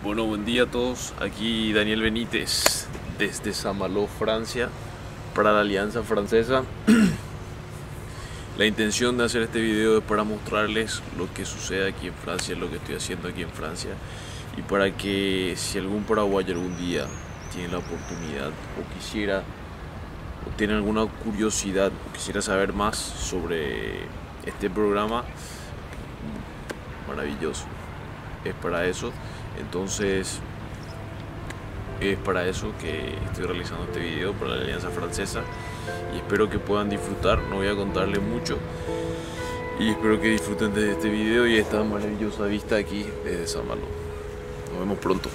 Bueno, buen día a todos. Aquí Daniel Benítez desde Saint-Malo, Francia, para la Alianza Francesa. La intención de hacer este video es para mostrarles lo que sucede aquí en Francia, lo que estoy haciendo aquí en Francia, y para que si algún paraguayo algún día tiene la oportunidad o quisiera o tiene alguna curiosidad o quisiera saber más sobre este programa, maravilloso, es para eso. Entonces es para eso que estoy realizando este video, para la Alianza Francesa, y espero que puedan disfrutar. No voy a contarles mucho y espero que disfruten de este video y esta maravillosa vista aquí desde Saint-Malo. Nos vemos pronto.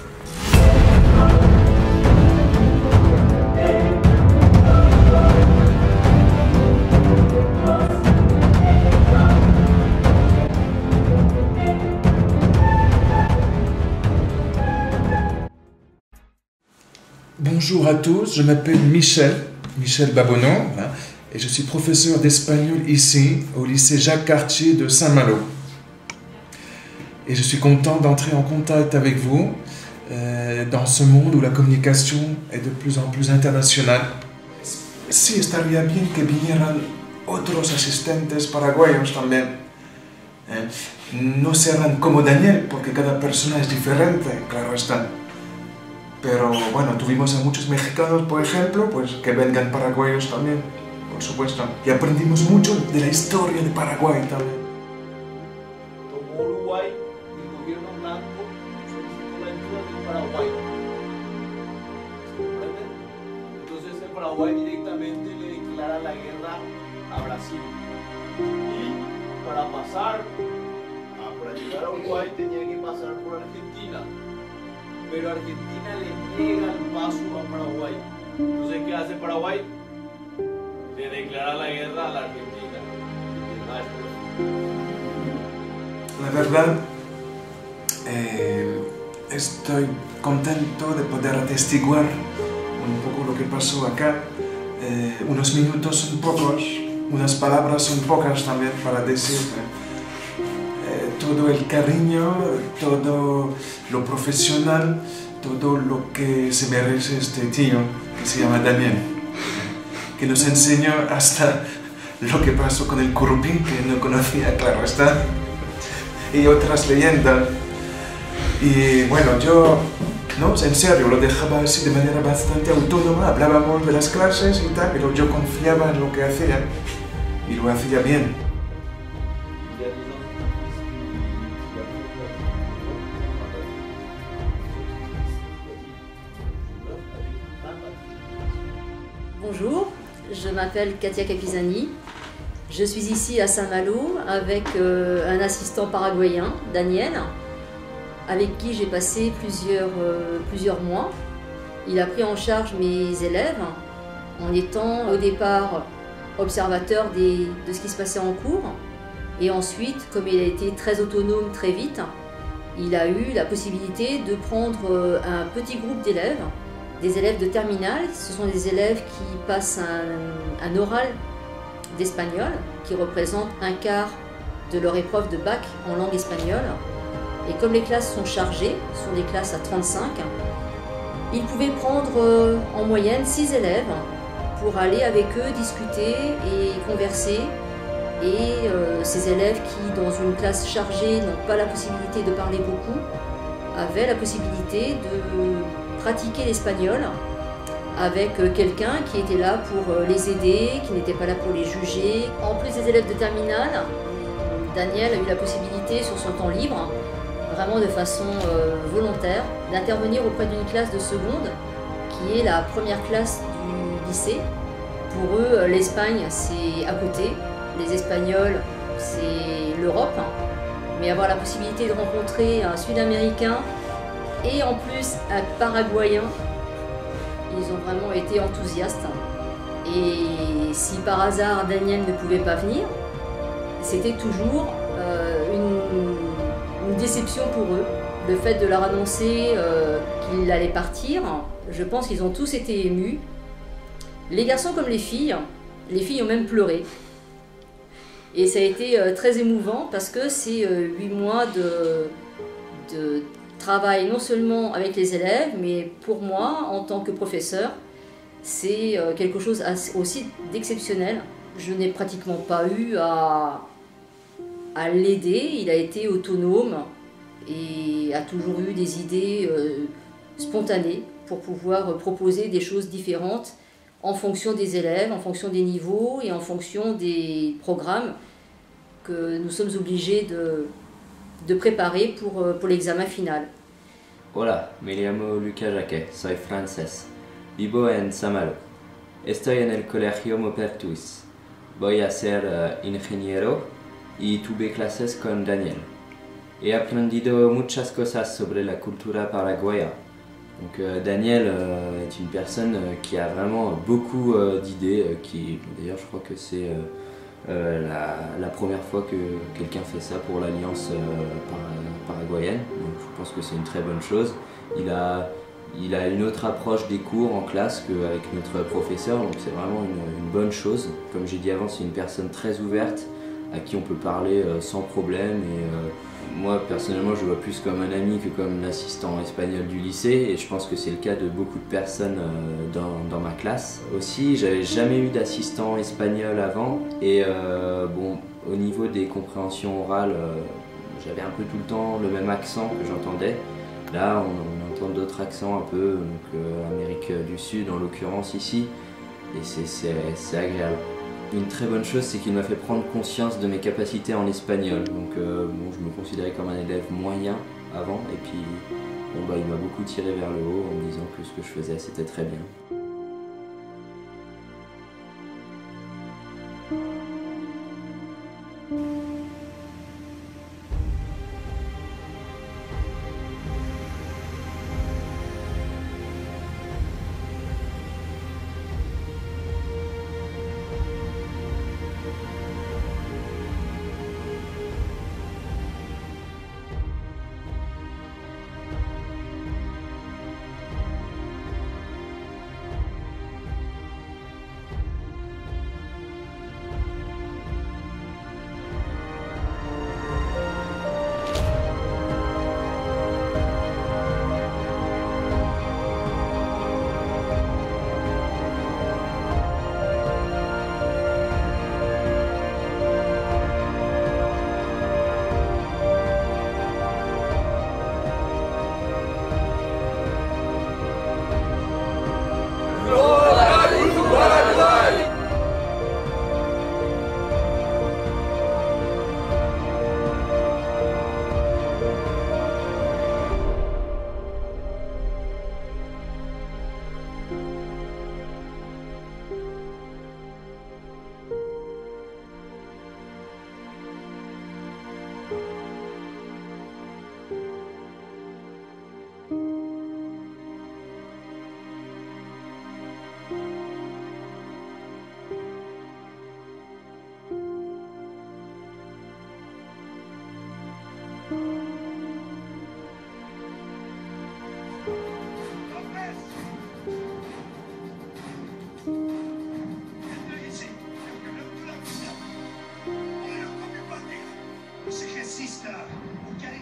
Bonjour à tous, je m'appelle Michel Babonneau, et je suis professeur d'espagnol ici, au lycée Jacques Cartier de Saint-Malo. Et je suis content d'entrer en contact avec vous dans ce monde où la communication est de plus en plus internationale. Sí, estaría bien que vinieran otros asistentes paraguayos también. No serán como Daniel, porque cada persona es diferente, claro está. Pero bueno, tuvimos a muchos mexicanos, por ejemplo, pues que vengan paraguayos también, por supuesto. Y aprendimos mucho de la historia de Paraguay también. Tomó Uruguay y el gobierno blanco solicitó la ayuda del Paraguay. ¿Se comprende? Entonces el Paraguay directamente le declara la guerra a Brasil. Y para llegar a Uruguay tenía que pasar por Argentina. Pero Argentina le niega el paso a Paraguay. Entonces, ¿qué hace Paraguay? Le declara la guerra a la Argentina. La verdad, estoy contento de poder atestiguar un poco lo que pasó acá. Unos minutos son pocos, unas palabras son pocas también para decir todo el cariño, todo lo profesional, todo lo que se merece este tío que se llama Daniel, que nos enseñó hasta lo que pasó con el curupín, que no conocía, claro está, y otras leyendas. Y bueno, yo, no, en serio, lo dejaba así de manera bastante autónoma, hablábamos de las clases y tal, pero yo confiaba en lo que hacía y lo hacía bien. Bonjour, je m'appelle Katia Capizani. Je suis ici à Saint-Malo avec un assistant paraguayen, Daniel, avec qui j'ai passé plusieurs mois. Il a pris en charge mes élèves en étant au départ observateur de ce qui se passait en cours. Et ensuite, comme il a été très autonome très vite, il a eu la possibilité de prendre un petit groupe d'élèves. Des élèves de terminale, ce sont des élèves qui passent un oral d'espagnol qui représente un quart de leur épreuve de bac en langue espagnole. Et comme les classes sont chargées, ce sont des classes à 35, ils pouvaient prendre en moyenne 6 élèves pour aller avec eux discuter et converser. Et ces élèves qui, dans une classe chargée, n'ont pas la possibilité de parler beaucoup, avaient la possibilité de pratiquer l'espagnol avec quelqu'un qui était là pour les aider, qui n'était pas là pour les juger. En plus des élèves de terminale, Daniel a eu la possibilité sur son temps libre, vraiment de façon volontaire, d'intervenir auprès d'une classe de seconde qui est la première classe du lycée. Pour eux, l'Espagne c'est à côté, les Espagnols c'est l'Europe, mais avoir la possibilité de rencontrer un Sud-Américain et en plus un Paraguayen, ils ont vraiment été enthousiastes. Et si par hasard Daniel ne pouvait pas venir, c'était toujours une déception pour eux. Le fait de leur annoncer qu'il allait partir, je pense qu'ils ont tous été émus. Les garçons comme les filles ont même pleuré. Et ça a été très émouvant parce que c'est 8 mois de travaille non seulement avec les élèves, mais pour moi, en tant que professeur, c'est quelque chose aussi d'exceptionnel. Je n'ai pratiquement pas eu à l'aider, il a été autonome et a toujours eu des idées spontanées pour pouvoir proposer des choses différentes en fonction des élèves, en fonction des niveaux et en fonction des programmes que nous sommes obligés de préparer pour l'examen final. Hola, me llamo Lucas Jaquet, soy francés. Vivo en Saint-Malo. Estoy en el Colegio Maupertuis. Voy a ser ingeniero y tuve clases con Daniel. He aprendido muchas cosas sobre la cultura paraguaya. Donc Daniel est une personne qui a vraiment beaucoup d'idées. D'ailleurs, je crois que c'est la première fois que quelqu'un fait ça pour l'Alliance paraguayenne. Donc je pense que c'est une très bonne chose. Il a une autre approche des cours en classe qu'avec notre professeur, donc c'est vraiment une bonne chose. Comme j'ai dit avant, c'est une personne très ouverte, à qui on peut parler sans problème. Et moi, personnellement, je le vois plus comme un ami que comme l'assistant espagnol du lycée. Et je pense que c'est le cas de beaucoup de personnes dans ma classe. Aussi, j'avais jamais eu d'assistant espagnol avant. Et bon, au niveau des compréhensions orales, j'avais un peu tout le temps le même accent que j'entendais. Là, on entend d'autres accents un peu, donc Amérique du Sud en l'occurrence ici, et c'est agréable. Une très bonne chose, c'est qu'il m'a fait prendre conscience de mes capacités en espagnol. Donc bon, je me considérais comme un élève moyen avant, et puis bon, il m'a beaucoup tiré vers le haut en me disant que ce que je faisais c'était très bien. Los ejercistas, porque al